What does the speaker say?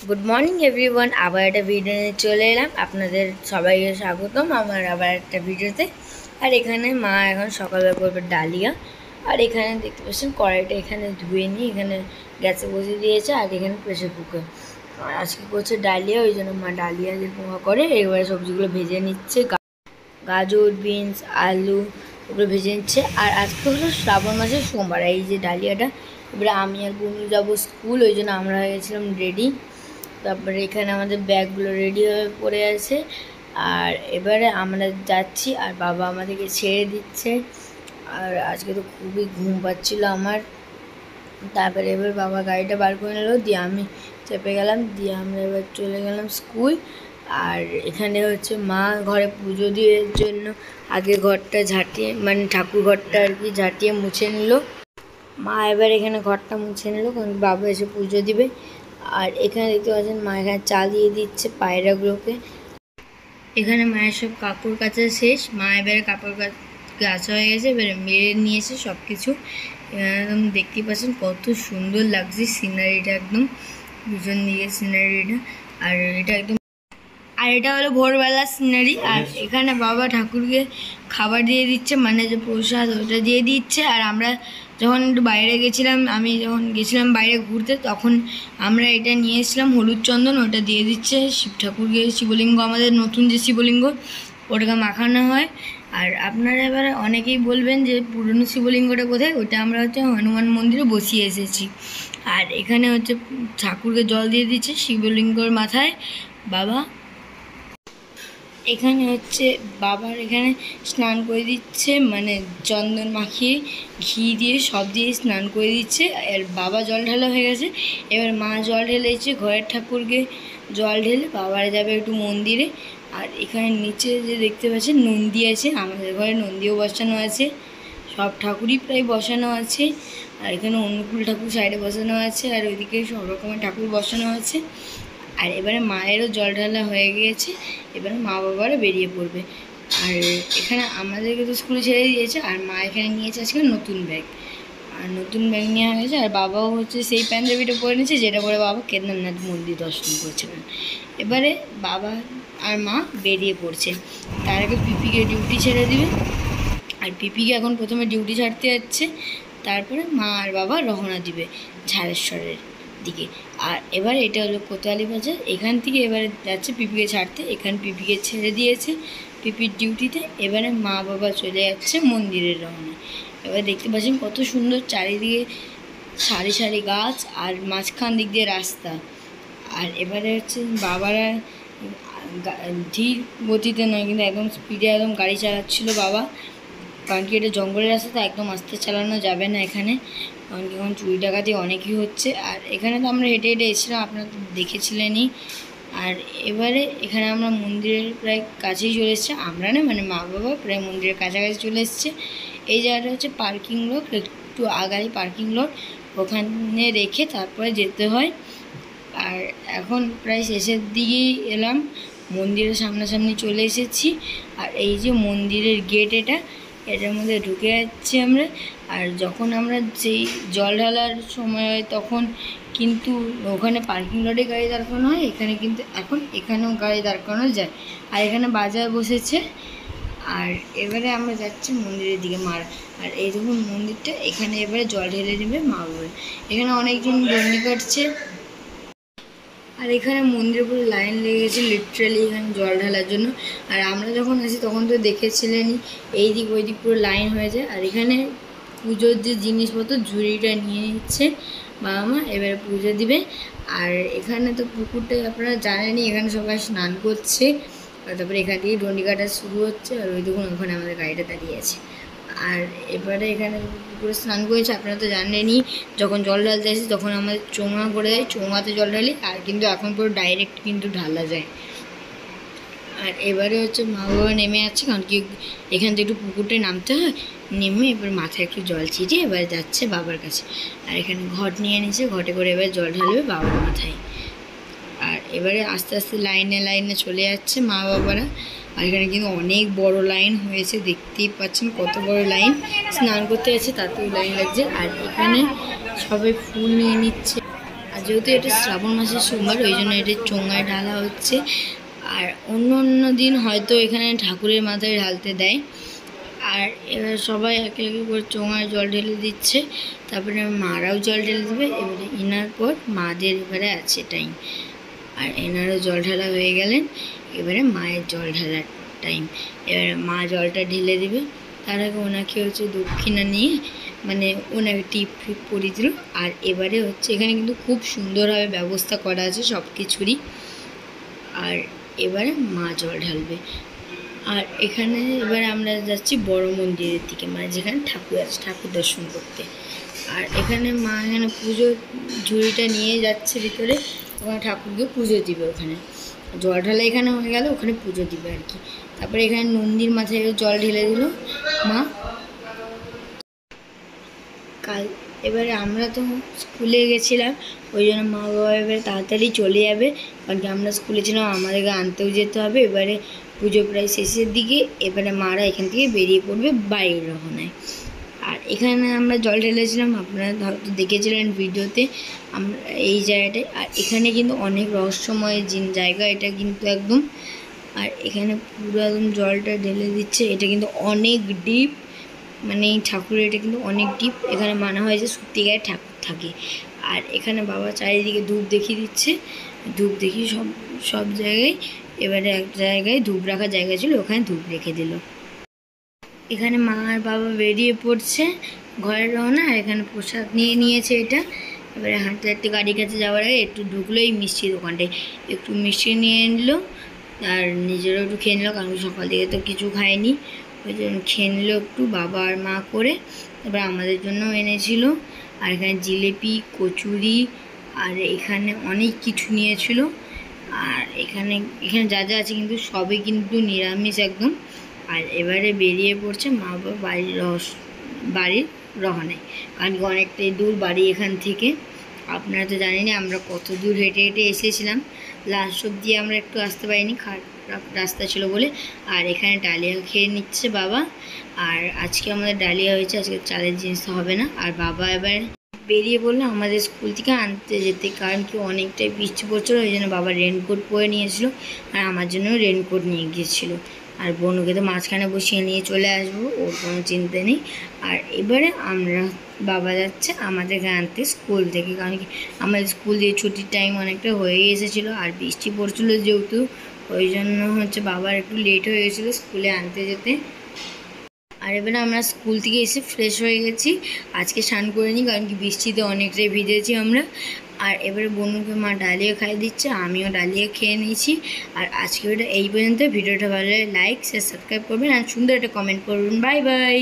Good morning everyone. আবার একটা video নিয়ে চলে এলাম। আপনাদের সবাইকে স্বাগতম আমার আবার একটা ভিডিওতে। আর এখানে মা এখন সকালবেলা করবে ডালিয়া। আর এখানে দেখতে পাচ্ছেন কড়াইটা এখানে ধুয়ে নিয়ে এখানে গ্যাসে বসিয়ে দিয়েছে। আর এখানে প্রেসার কুকার। আর আজকে করছে ডালিয়া, ওই জন্য মা ডালিয়া যেরকম করে এবারে সবজিগুলো ভেজে নিচ্ছে। গাজর, বিনস, আলু ওগুলো ভেজে নিচ্ছে। আর আজকে হলো শ্রাবণ মাসের সোমবার। এই যে ডালিয়াটা এবারে আমি আর বোনু যাবো স্কুল, ওই জন্য আমরা হয়ে গেছিলাম রেডি। তারপরে এখানে আমাদের ব্যাগগুলো রেডি হয়ে পড়ে আছে। আর এবারে আমরা যাচ্ছি আর বাবা আমাদেরকে ছেড়ে দিচ্ছে। আর আজকে তো খুবই ঘুম পাচ্ছিলো আমার। তারপরে এবার বাবা গাড়িটা বার করে নিল, দিয়ে আমি চেপে গেলাম, দিয়ে আমরা এবার চলে গেলাম স্কুল। আর এখানে হচ্ছে মা ঘরে পুজো দেওয়ার জন্য আগে ঘরটা ঝাঁটিয়ে, মানে ঠাকুর ঘরটা আর কি ঝাঁটিয়ে মুছে নিল। মা এবার এখানে ঘরটা মুছে নিল, কারণ বাবা এসে পুজো দিবে। আর এখানে দেখতে পাচ্ছেন মা এখানে চাল দিয়ে দিচ্ছে পায়রাগুলোকে। এখানে মায়ের সব কাপড় কাচা শেষ। মা এবারে কাপড় কাচা হয়ে গেছে, এবারে মেরে নিয়েছে সব কিছু। একদম দেখতেই পাচ্ছেন কত সুন্দর লাগছে সিনারিটা, একদম পিছন দিকে সিনারিটা। আর এটা হলো ভোরবেলার সিনারি। আর এখানে বাবা ঠাকুরকে খাবার দিয়ে দিচ্ছে, মানে যে প্রসাদ ওটা দিয়ে দিচ্ছে। আর আমরা যখন একটু বাইরে গেছিলাম, আমি যখন গেছিলাম বাইরে ঘুরতে, তখন আমরা এটা নিয়ে এসেছিলাম হলুদ চন্দন, ওটা দিয়ে দিচ্ছে শিব ঠাকুরকে। শিবলিঙ্গ, আমাদের নতুন যে শিবলিঙ্গ, ওটাকে মাখানো হয়। আর আপনারা এবারে অনেকেই বলবেন যে পুরনো শিবলিঙ্গটা কোথায়, ওটা আমরা হচ্ছে হনুমান মন্দিরে বসিয়ে এসেছি। আর এখানে হচ্ছে ঠাকুরকে জল দিয়ে দিচ্ছে শিবলিঙ্গর মাথায় বাবা। এখানে হচ্ছে বাবার এখানে স্নান করে দিচ্ছে, মানে চন্দন মাখিয়ে ঘি দিয়ে সব দিয়ে স্নান করে দিচ্ছে। আর বাবা জল ঢালা হয়ে গেছে, এবার মা জল ঢেলেছে ঘরের ঠাকুরকে জল ঢেলে বাবারা যাবে একটু মন্দিরে। আর এখানে নিচে যে দেখতে পাচ্ছেন নন্দী আছে, আমাদের ঘরে নন্দীও বসানো আছে, সব ঠাকুরই প্রায় বসানো আছে। আর এখানে অনুকূল ঠাকুর সাইডে বসানো আছে, আর ওইদিকে সব রকমের ঠাকুর বসানো আছে। আর এবারে মায়েরও জল ঢালা হয়ে গিয়েছে, এবারে মা বাবারা বেরিয়ে পড়বে। আর এখানে আমাদেরকে তো স্কুলে ছেড়ে দিয়েছে। আর মা এখানে নিয়েছে আজকে নতুন ব্যাগ, আর নতুন ব্যাগ নেওয়া হয়েছে। আর বাবাও হচ্ছে সেই পাঞ্জাবিটা পরে নিয়েছে যেটা পরে বাবা কেদারনাথ মন্দির দর্শন করছিলেন। এবারে বাবা আর মা বেরিয়ে পড়ছে। তার আগে পিপিকে ডিউটি ছেড়ে দিবে। আর পিপিকে এখন প্রথমে ডিউটি ছাড়তে যাচ্ছে, তারপরে মা আর বাবা রওনা দিবে ঝাড়েশ্বরের দিকে। আর এবার এটা হলো কোতোয়ালি বাজার, এখান থেকে এবারে যাচ্ছে পিপিকে ছাড়তে। এখানে পিপিকে ছেড়ে দিয়েছে পিপির ডিউটিতে। এবারে মা বাবা চলে যাচ্ছে মন্দিরের রওনা। এবার দেখতে পাচ্ছেন কত সুন্দর চারিদিকে সারি সারি গাছ, আর মাঝখান দিক দিয়ে রাস্তা। আর এবারে হচ্ছে বাবারা ধীর গতিতে নয়, কিন্তু একদম স্পিডে একদম গাড়ি চালাচ্ছিল বাবা, কারণ কি এটা জঙ্গলের রাস্তা, তো একদম আস্তে চালানো যাবে না এখানে, কারণ কি এখন চুরি ডাকাতি অনেকই হচ্ছে। আর এখানে তো আমরা হেঁটে হেঁটে এসেছিলাম, আপনারা তো দেখেছিলেনই। আর এবারে এখানে আমরা মন্দিরের প্রায় কাছেই চলে এসেছি, আমরা না মানে মা বাবা প্রায় মন্দিরের কাছাকাছি চলে এসছে। এই জায়গাটা হচ্ছে পার্কিং লট, একটু আগাই পার্কিং লট, ওখানে রেখে তারপরে যেতে হয়। আর এখন প্রায় শেষের দিকেই এলাম, মন্দিরের সামনাসামনি চলে এসেছি। আর এই যে মন্দিরের গেট, এটার মধ্যে ঢুকে যাচ্ছি আমরা। আর যখন আমরা সেই জল ঢালার সময় হয় তখন কিন্তু ওখানে পার্কিং লটে গাড়ি দাঁড় করানো হয়, এখানে কিন্তু এখন এখানেও গাড়ি দাঁড় করানো যায়। আর এখানে বাজার বসেছে। আর এবারে আমরা যাচ্ছি মন্দিরের দিকে মার। আর এই দেখুন মন্দিরটা, এখানে এবারে জল ঢেলে নেবে মা বাবা। এখানে অনেকজন দণ্ডি কাটছে। আর এখানে মন্দিরের পুরো লাইন লেগে গেছে লিটারালি এখানে জল ঢালার জন্য। আর আমরা যখন আসি তখন তো দেখেছিলেনই, এই দিক ওই দিক পুরো লাইন হয়ে যায়। আর এখানে পুজোর যে জিনিসপত্র ঝুড়িটা নিয়ে নিচ্ছে বাবা মা, এবারে পুজো দিবে। আর এখানে তো পুকুরটা আপনারা জানেনই, এখানে সবাই স্নান করছে। আর তারপরে এখান থেকে ডন্ডি কাটা শুরু হচ্ছে। আর ওই দেখুন ওখানে আমাদের গাড়িটা দাঁড়িয়ে আছে। আর এবারে এখানে পুকুরে স্নান করেছে, আপনারা তো জানেনই, যখন জল ঢালতে আসি তখন আমাদের চোঙা করে দেয়, চোঙাতে জল ঢালি। আর কিন্তু এখন পুরো ডাইরেক্ট কিন্তু ঢালা যায়। আর এবারে হচ্ছে মা বাবা নেমে যাচ্ছে, কারণ কি এখান থেকে একটু পুকুরটায় নামতে হয়, নেমে এবার মাথায় একটু জল ছিটিয়ে এবার যাচ্ছে বাবার কাছে। আর এখানে ঘট নিয়ে নিচ্ছে, ঘটে করে এবার জল ঢালবে বাবার মাথায়। আর এবারে আস্তে আস্তে লাইনে লাইনে চলে যাচ্ছে মা বাবারা। আর এখানে কিন্তু অনেক বড় লাইন হয়েছে, দেখতেই পাচ্ছেন কত বড় লাইন। স্নান করতে যাচ্ছে তাতেও লাইন লাগছে। আর এখানে সবাই ফুল নিয়ে নিচ্ছে। আর যেহেতু এটা শ্রাবণ মাসের সোমবার, ওই জন্য এটা চোঙায় ঢালা হচ্ছে। আর অন্য অন্য দিন হয়তো এখানে ঠাকুরের মাথায় ঢালতে দেয়। আর এবার সবাই একে একে করে চোঙায় জল ঢেলে দিচ্ছে, তারপরে মারাও জল ঢেলে দেবে। এবারে এনার পর মাদের এবারে আছে টাইম। আর এনারও জল ঢালা হয়ে গেলেন, এবারে মায়ের জল ঢালার টাইম। এবারে মা জলটা ঢেলে দেবে। তার আগে ওনাকে হচ্ছে দক্ষিণা নিয়ে মানে ওনাকে টিপ ফিপ পরিয়ে দিল। আর এবারে হচ্ছে এখানে কিন্তু খুব সুন্দরভাবে ব্যবস্থা করা আছে সব কিছুরই। আর এবারে মা জল ঢালবে। আর এখানে এবারে আমরা যাচ্ছি বড় মন্দিরের দিকে, মানে যেখানে ঠাকুর আছে, ঠাকুর দর্শন করতে। আর এখানে মা এখানে পুজো ঝুড়িটা নিয়ে যাচ্ছে ভিতরে, ওখানে ঠাকুরকে পুজো দিবে। ওখানে জল ঢালা এখানে হয়ে গেল, ওখানে পুজো দিবে আর কি। তারপরে এখানে নন্দীর মাথায় জল ঢেলে দিল মা। কাল এবারে আমরা তো স্কুলে গেছিলাম, ওই জন্য মা বাবা এবারে তাড়াতাড়ি চলে যাবে, কারণ কি আমরা স্কুলে ছিলাম, আমাদেরকে আনতেও যেতে হবে। এবারে পুজো প্রায় শেষের দিকে, এবারে মারা এখান থেকে বেরিয়ে পড়বে বাইরের রহনায়। আর এখানে আমরা জল ঢেলেছিলাম, আপনারা হয়তো দেখেছিলেন ভিডিওতে আমরা এই জায়গাটায়। আর এখানে কিন্তু অনেক রহস্যময় জায়গা এটা কিন্তু একদম। আর এখানে পুরো একদম জলটা ঢেলে দিচ্ছে, এটা কিন্তু অনেক ডিপ, মানে এই ঠাকুরের এটা কিন্তু অনেক ডিপ। এখানে মানা হয় যে সত্যিকারের ঠাকুর থাকে। আর এখানে বাবা চারিদিকে ধূপ দেখিয়ে দিচ্ছে, ধূপ দেখিয়ে সব জায়গায়। এবারে এক জায়গায় ধূপ রাখার জায়গা ছিল, ওখানে ধূপ রেখে দিল। এখানে মা আর বাবা বেরিয়ে পড়ছে ঘরের রওনা। আর এখানে প্রসাদ নিয়ে নিয়েছে এটা। এবারে হাঁটতে হাঁটতে গাড়ির কাছে যাওয়ার আগে একটু ঢুকলো এই মিষ্টির দোকানটায়, একটু মিষ্টি নিয়ে নিলো। আর নিজেরও একটু খেয়ে নিল, কারণ সকাল থেকে তো কিছু খায়নি, ওই জন্য খেয়ে নিল একটু বাবা আর মা করে। এবার আমাদের জন্যও এনেছিল। আর এখানে জিলিপি, কচুরি, আর এখানে অনেক কিছু নিয়েছিল। আর এখানে যা যা আছে কিন্তু সবই কিন্তু নিরামিষ একদম। আর এবারে বেরিয়ে পড়ছে মা বাবা বাড়ির রওনায়, কারণ কি অনেকটাই দূর বাড়ি এখান থেকে। আপনারা তো জানেন আমরা কত দূর হেঁটে হেঁটে এসেছিলাম, লাস্ট অবধি আমরা একটু আসতে পারিনি, খারাপ রাস্তা ছিল বলে। আর এখানে ডালিয়া খেয়ে নিচ্ছে বাবা। আর আজকে আমাদের ডালিয়া হয়েছে, আজকে চালের জিনিস হবে না। আর বাবা এবার বেরিয়ে পড়লো আমাদের স্কুল থেকে আনতে যেতে, কারণ কি অনেকটাই বৃষ্টি পড়ছিল, ওই জন্য বাবা রেনকোট পরে নিয়েছিল। আর আমার জন্য রেনকোট নিয়ে গিয়েছিলো। আর বনুকে তো মাঝখানে বসিয়ে নিয়ে চলে আসবো, ওর কোনো চিন্তা নেই। আর এবারে বাবা যাচ্ছে আমাদেরকে আনতে স্কুল থেকে, কারণ কি আমাদের স্কুল দিয়ে ছুটির টাইম অনেকটা হয়ে এসেছিলো। আর বৃষ্টি পড়ছিল যেহেতু, ওই জন্য হচ্ছে বাবার একটু লেট হয়ে গেছিলো স্কুলে আনতে যেতে। আর এবারে আমরা স্কুল থেকে এসে ফ্রেশ হয়ে গেছি, আজকে স্নান করে নিই, কারণ কি বৃষ্টিতে অনেকটাই ভিজেছি আমরা। আর এবারে বনুকে মা ডালিয়া খাইয়ে দিচ্ছে, আমিও ডালিয়া খেয়ে নিয়েছি। আর আজকে ভিডিওটা এই পর্যন্ত। ভিডিওটা ভালো লাগে লাইক শেয়ার সাবস্ক্রাইব করবেন, আর সুন্দর একটা কমেন্ট করবেন। Bye bye.